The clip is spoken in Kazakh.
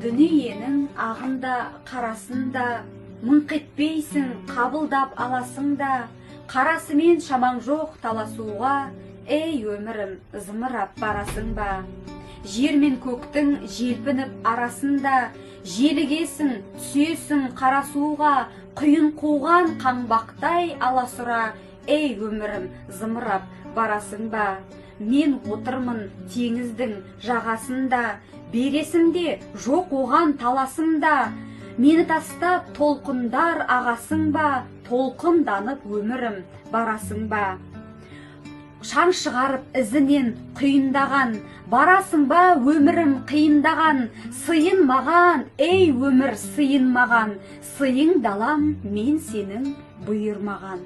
Дүниенің ағында қарасында, мыңқ етпейсің, қабылдап аласың да, қарасымен шамаң жоқ таласуға, ей өмірім, зымырап барасың ба? Жер мен көктің желпініп арасында, желігесің, түсесің қарасуға, құйын қуған қаңбақтай аласұра, ей өмірім, зымырап барасың ба? Мен отырмын теңіздің жағасында, бересімде жоқ оған таласымда, мені тастап толқындар ағасың ба, толқынданып өмірім барасың ба? Шаң шығарып ізінен құйындаған, барасың ба өмірім қиындаған, сыйын маған, ей өмір сыйын маған, сыйың далам, мен сенің бұйырмаған.